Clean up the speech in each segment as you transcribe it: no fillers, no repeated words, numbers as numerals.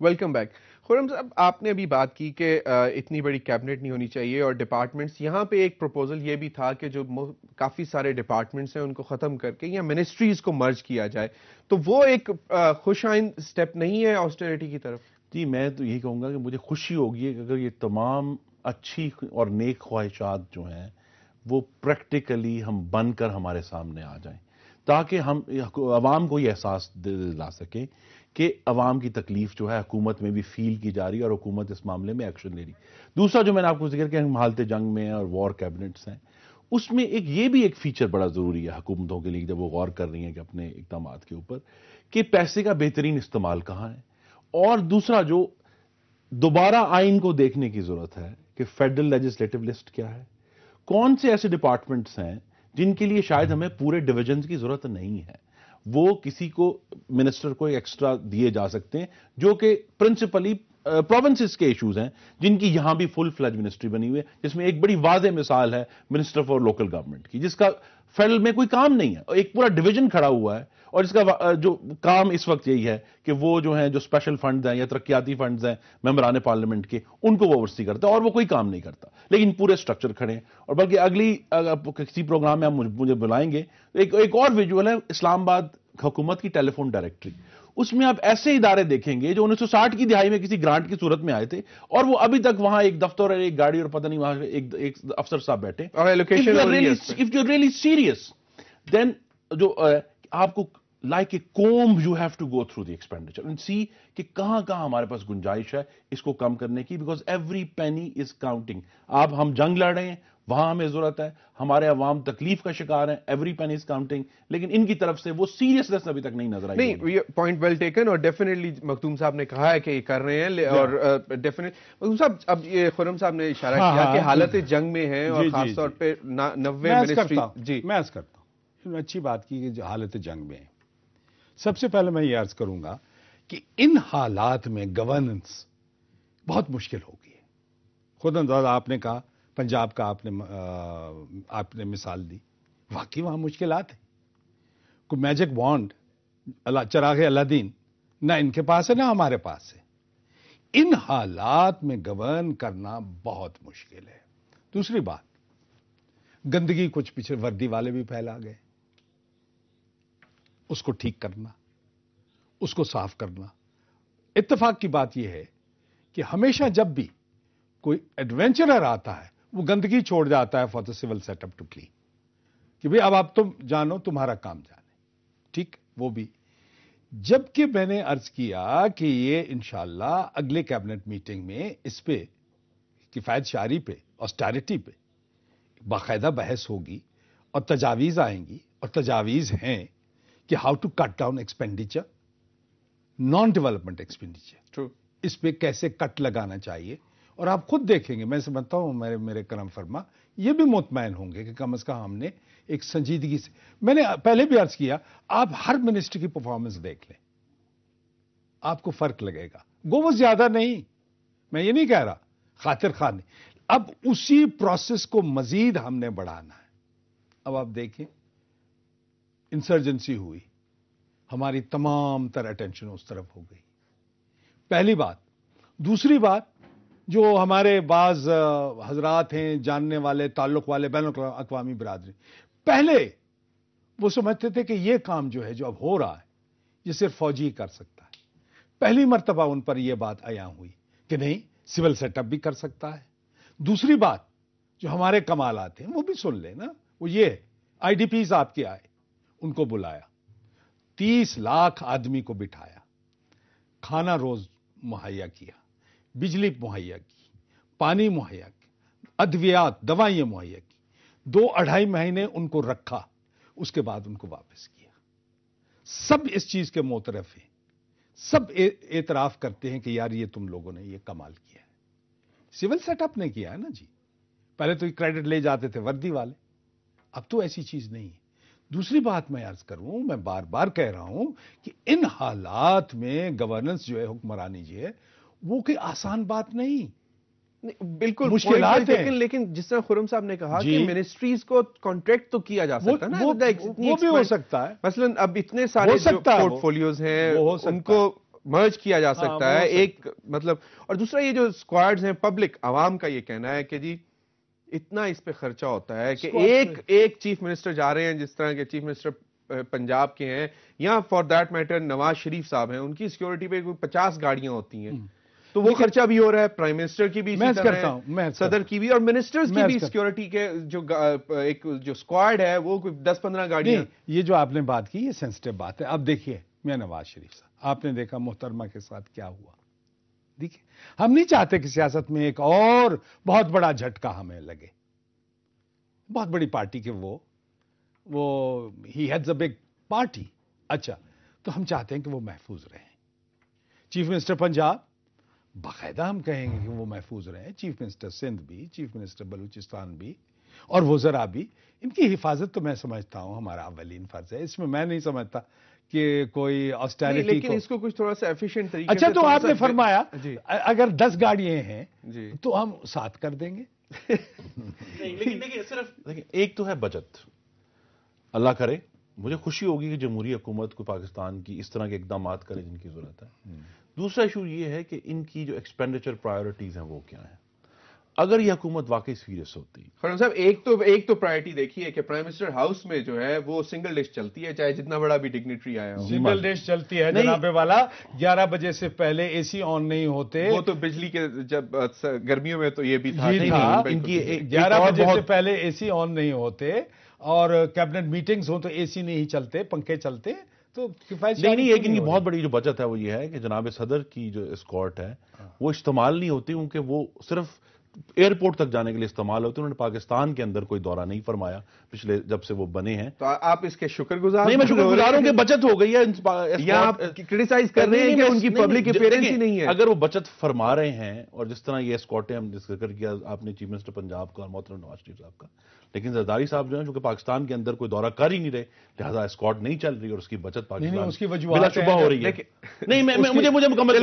Welcome back. خرم صاحب، آپ نے ابھی بات کی کہ اتنی بڑی کیبنٹ نہیں ہونی چاہیے اور ڈپارٹمنٹس، یہاں پہ ایک پروپوزل یہ بھی تھا کہ جو کافی سارے ڈپارٹمنٹس ہیں ان کو ختم کر کے یا منسٹریز کو مرج کیا جائے، تو وہ ایک خوش آئند سٹیپ نہیں ہے آسٹریٹی کی طرف؟ جی، میں تو یہی کہوں گا کہ مجھے خوشی ہوگی کہ اگر یہ تمام اچھی اور نیک خواہشات جو ہیں وہ پریکٹیکلی ہم بن کر ہمارے سامنے آ جائیں، تاکہ ہم عوام کو یہ احساس دلا سکیں کہ عوام کی تکلیف جو ہے حکومت میں بھی فیل کی جا رہی ہے اور حکومت اس معاملے میں ایکشن لے رہی. دوسرا جو میں نے آپ کو ذکر کیا، ہم حالت جنگ میں ہیں اور وار کیبنٹس ہیں، اس میں یہ بھی ایک فیچر بڑا ضروری ہے حکومتوں کے لیے جب وہ غور کر رہی ہیں کہ اپنے اقدامات کے اوپر کہ پیسے کا بہترین استعمال کہاں ہے. اور دوسرا جو دوبارہ آئین کو دیکھنے کی ضرورت ہے کہ فیڈرل لیجسلیٹو لسٹ کیا ہے، کون سے ایسے ڈپارٹمنٹس ہیں جن کے لیے شاید ہمیں پورے ڈویژنز کی ضرورت نہیں ہے، وہ کسی کو منسٹر کو ایکسٹرا دیے جا سکتے ہیں جو کہ پرنسپلی پروونسز کے ایشوز ہیں، جن کی یہاں بھی فل فلیج منسٹری بنی ہوئی ہے، جس میں ایک بڑی واضح مثال ہے منسٹر فار لوکل گورنمنٹ کی، جس کا فیڈرل میں کوئی کام نہیں ہے، ایک پورا ڈویژن کھڑا ہوا ہے اور اس کا جو کام اس وقت یہی ہے کہ وہ جو ہیں جو اسپیشل فنڈز ہیں یا ترقیاتی فنڈز ہیں ممبران پارلیمنٹ کے، ان کو وہ اوورسی کرتا ہے اور وہ کوئی کام نہیں کرتا، لیکن پورے سٹرکچر کھڑے ہیں. اور بلکہ اگلی کسی پروگرام میں آپ مجھے بلائیں گے، ایک اور ویژول ہے اسلام آباد حکومت کی ٹیلی فون ڈائریکٹری. اس میں آپ ایسے ادارے دیکھیں گے جو 1960 کی دہائی میں کسی گرانٹ کی صورت میں آئے تھے اور وہ ابھی تک وہاں ایک دفتر اور ایک گاڑی اور پتہ نہیں وہاں ایک افسر صاحب بیٹھے. If you're really serious, then جو آپ کو like a comb you have to go through the expenditure and see کہ کہاں ہمارے پاس گنجائش ہے اس کو کم کرنے کی, because every penny is counting. آپ ہم جنگ لڑ رہے ہیں وہاں ہمیں ضرورت ہے, ہمارے عوام تکلیف کا شکار ہیں, ایوری پینی از کاؤنٹنگ, لیکن ان کی طرف سے وہ سیریسنس ابھی تک نہیں نظر آئی. نہیں, پوائنٹ ویل ٹیکن, اور ڈیفینیٹلی مختوم صاحب نے کہا ہے کہ یہ کر رہے ہیں, اور ڈیفینیٹ مختوم صاحب, اب یہ خرم صاحب نے اشارہ کیا کہ حالت جنگ میں ہیں اور خاص طور پہ 90 منسٹری. جی میں عرض کرتا ہوں, اچھی بات کی کہ حالت جنگ میں ہے. سب سے پہلے میں یہ عرض کروں گا کہ ان حالات میں گورننس بہت مشکل ہو گئی ہے. خود انداز آپ نے کہا, پنجاب کا آپ نے مثال دی, واقعی وہاں مشکلات ہیں. کوئی میجک وانڈ, چراغ الادین نہ ان کے پاس ہے نہ ہمارے پاس ہے. ان حالات میں گورن کرنا بہت مشکل ہے. دوسری بات, گندگی کچھ پیچھے وردی والے بھی پھیلا گئے, اس کو ٹھیک کرنا, اس کو صاف کرنا. اتفاق کی بات یہ ہے کہ ہمیشہ جب بھی کوئی ایڈونچرر آتا ہے وہ گندگی چھوڑ جاتا ہے for the sole set up to clean, کہ بھئی اب آپ تم جانو, تمہارا کام جانے. ٹھیک, وہ بھی. جبکہ میں نے عرض کیا کہ یہ انشاءاللہ اگلے کیبنٹ میٹنگ میں اس پہ کفایت شعاری پہ, آسٹیرٹی پہ باقاعدہ بحث ہوگی اور تجاویز آئیں گی, اور تجاویز ہیں کہ how to cut down expenditure, non development expenditure, اس پہ کیسے کٹ لگانا چاہیے. اور آپ خود دیکھیں گے, میں سمجھتا ہوں میرے کرم فرما یہ بھی مطمئن ہوں گے کہ کم از کم ہم نے ایک سنجیدگی سے, میں نے پہلے بھی عرض کیا, آپ ہر منسٹر کی پرفارمنس دیکھ لیں, آپ کو فرق لگے گا. وہ زیادہ نہیں, میں یہ نہیں کہہ رہا خاطر خواہ نہیں, اب اسی پروسیس کو مزید ہم نے بڑھانا ہے. اب آپ دیکھیں, انسرجنسی ہوئی, ہماری تمام تر اٹینشن اس طرف ہو گئی, پہلی بات. دوسری بات, جو ہمارے بعض حضرات ہیں جاننے والے, تعلق والے, بین الاقوامی برادری, پہلے وہ سمجھتے تھے کہ یہ کام جو ہے جو اب ہو رہا ہے یہ صرف فوجی ہی کر سکتا ہے. پہلی مرتبہ ان پر یہ بات عیاں ہوئی کہ نہیں, سول سیٹ اپ بھی کر سکتا ہے. دوسری بات, جو ہمارے کمالات ہیں وہ بھی سن لیں نا, وہ یہ آئی ڈی پیز آپ کے آئے, ان کو بلایا, 30 لاکھ آدمی کو بٹھایا, کھانا روز مہیا کیا, بجلی مہیا کی, پانی مہیا کی, ادویات دوائیں مہیا کی, 2-2.5 مہینے ان کو رکھا, اس کے بعد ان کو واپس کیا. سب اس چیز کے معترف ہیں, سب اعتراف کرتے ہیں کہ یار یہ تم لوگوں نے یہ کمال کیا ہے. سول سیٹ اپ نے کیا ہے نا جی. پہلے تو یہ کریڈٹ لے جاتے تھے وردی والے, اب تو ایسی چیز نہیں ہے. دوسری بات میں عرض کروں, میں بار بار کہہ رہا ہوں کہ ان حالات میں گورننس جو ہے, حکمرانی جو ہے, وہ کوئی آسان بات نہیں, بالکل مشکلات ہیں. لیکن جس طرح خرم صاحب نے کہا کہ منسٹریز کو کانٹریکٹ تو کیا جا سکتا ہے نا, وہ بھی ہو سکتا ہے. مثلا اب اتنے سارے پورٹ فولیوز ہیں, ان کو مرج کیا جا سکتا ہے ایک مطلب. اور دوسرا یہ جو اسکواڈز ہیں پبلک عوام کا یہ کہنا ہے کہ جی اتنا اس پہ خرچہ ہوتا ہے کہ ایک چیف منسٹر جا رہے ہیں جس طرح کے چیف منسٹر پنجاب کے ہیں یا for that matter Nawaz Sharif صاحب ہیں, ان کی سیکورٹی پہ 50 گاڑیاں ہوتی ہیں, تو وہ خرچہ بھی ہو رہا ہے. پرائم منسٹر کی بھی اسی طرح ہے, صدر کی بھی, اور منسٹرز کی بھی سیکورٹی کے جو ایک جو اسکواڈ ہے وہ 10-15 گاڑیاں. یہ جو آپ نے بات کی یہ سینسٹیو بات ہے. اب دیکھیے میں نواز شریف صاحب, آپ نے دیکھا محترمہ کے ساتھ کیا ہوا. دیکھیے ہم نہیں چاہتے کہ سیاست میں ایک اور بہت بڑا جھٹکا ہمیں لگے. بہت بڑی پارٹی کے وہ ہی ہیڈز اے بگ پارٹی. اچھا تو ہم چاہتے ہیں کہ وہ محفوظ رہیں. چیف منسٹر پنجاب باقاعدہ ہم کہیں گے کہ وہ محفوظ رہیں. چیف منسٹر سندھ بھی, چیف منسٹر بلوچستان بھی, اور وزراء بھی. ان کی حفاظت تو میں سمجھتا ہوں ہمارا اولین فرض ہے. اس میں نہیں سمجھتا کہ کوئی آسٹیرٹی لیکن اس کو کچھ تھوڑا سا ایفیشینٹ طریقے. اچھا تو آپ نے فرمایا اگر 10 گاڑیاں ہیں تو ہم 7 کر دیں گے. لیکن دیکھیے صرف ایک تو ہے بجٹ. اللہ کرے مجھے خوشی ہوگی کہ جمہوری حکومت کو پاکستان کی اس طرح کے اقدامات کرے جن کی ضرورت ہے. دوسرا ایشو یہ ہے کہ ان کی جو ایکسپینڈیچر پرائیورٹیز ہیں وہ کیا ہیں. اگر یہ حکومت واقعی سیریس ہوتی. خرم صاحب ایک تو پرائرٹی دیکھیے کہ پرائم منسٹر ہاؤس میں جو ہے وہ سنگل ڈش چلتی ہے, چاہے جتنا بڑا بھی ڈگنیٹری آیا ہو. سنگل ڈش چلتی ہے جناب والا. 11 بجے سے پہلے اے سی آن نہیں ہوتے. وہ تو بجلی کے جب گرمیوں میں تو یہ بھی تھا. ان کی 11 بجے سے پہلے اے سی آن نہیں ہوتے, اور کیبنٹ میٹنگز ہوں تو اے سی نہیں چلتے, پنکھے چلتے. تو نہیں ان کی بہت بڑی جو بچت ہے وہ یہ ہے کہ جناب صدر کی جو اسکارٹ ہے وہ استعمال نہیں ہوتی, کیونکہ وہ صرف ایئرپورٹ تک جانے کے لیے استعمال ہوتے. انہوں نے پاکستان کے اندر کوئی دورہ نہیں فرمایا پچھلے جب سے وہ بنے ہیں. تو آپ اس کے شکر گزار نہیں, میں شکر گزار ہوں کہ بچت ہو گئی ہے. یا آپ کرٹیسائز کر رہے ہیں کہ ان کی پبلک اپیئرنس ہی نہیں ہے. اگر وہ بچت فرما رہے ہیں, اور جس طرح یہ اسکارٹیں ہم ذکر کیا آپ نے چیف منسٹر پنجاب کا اور محترم نواز شریف صاحب کا, لیکن زرداری صاحب جو ہیں چونکہ پاکستان کے اندر کوئی دورہ کر ہی نہیں رہے, لہذا اسکارٹ نہیں چل رہی اور اس کی بچت پاکستان بلا شبہ ہو رہی ہے. نہیں مجھے مکمل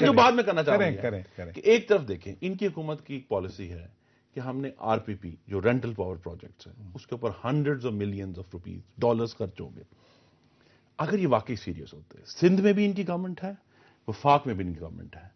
جو بات میں کرنا چاہ رہے ہیں کہ ایک طرف دیکھیں ان کی حکومت کی پالیسی ہے کہ ہم نے آر پی پی جو رینٹل پاور پروجیکٹس ہیں اس کے اوپر hundreds of millions of rupees dollars خرچ ہوں گے. اگر یہ واقعی سیریس ہوتے, سندھ میں بھی ان کی گورنمنٹ ہے, وفاق میں بھی ان کی گورنمنٹ ہے,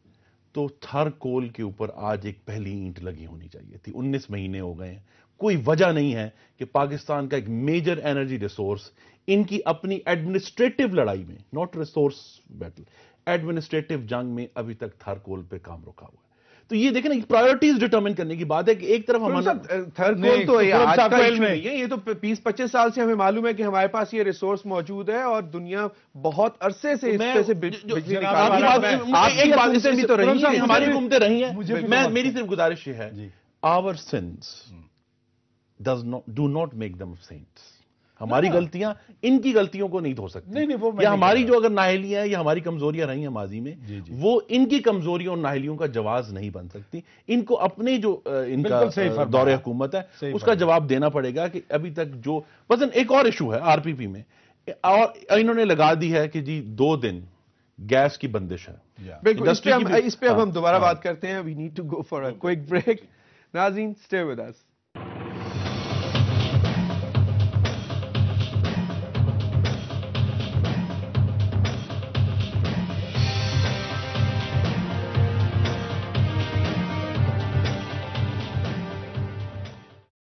تو تھر کول کے اوپر آج ایک پہلی اینٹ لگی ہونی چاہیے تھی. 19 مہینے ہو گئے ہیں, کوئی وجہ نہیں ہے کہ پاکستان کا ایک میجر انرجی ریسورس ان کی اپنی ایڈمنسٹریٹو لڑائی میں, ناٹ ریسورس بیٹل, ایڈمنسٹریٹو جنگ میں ابھی تک تھر کول پہ کام رکھا ہوا ہے. تو یہ دیکھیں نا پرائیورٹیز ڈٹرمن کرنے کی بات ہے کہ ایک طرف ہمارا تھر کول تو آج کا ایشو نہیں ہے, یہ تو 20-25 سال سے ہمیں معلوم ہے کہ ہمارے پاس یہ ریسورس موجود ہے اور دنیا بہت عرصے سے اس پہ سے بجلی ہماری حکومتیں رہی ہیں. میری صرف گزارش یہ ہے, our sins do not make them saints. ہماری غلطیاں ان کی غلطیوں کو نہیں دھو سکتی, یا ہماری جو اگر نااہلیاں ہیں یا ہماری کمزوریاں رہی ہیں ماضی میں وہ ان کی کمزوریوں اور نااہلیوں کا جواز نہیں بن سکتی. ان کو اپنے جو ان کا دور حکومت ہے اس کا جواب دینا پڑے گا کہ ابھی تک جو مثلا ایک اور ایشو ہے آر پی پی میں, اور انہوں نے لگا دی ہے کہ جی 2 دن گیس کی بندش ہے. بالکل, اس پہ اب ہم دوبارہ بات کرتے ہیں. We need to go for a quick break. ناظرین اسٹے ود اس.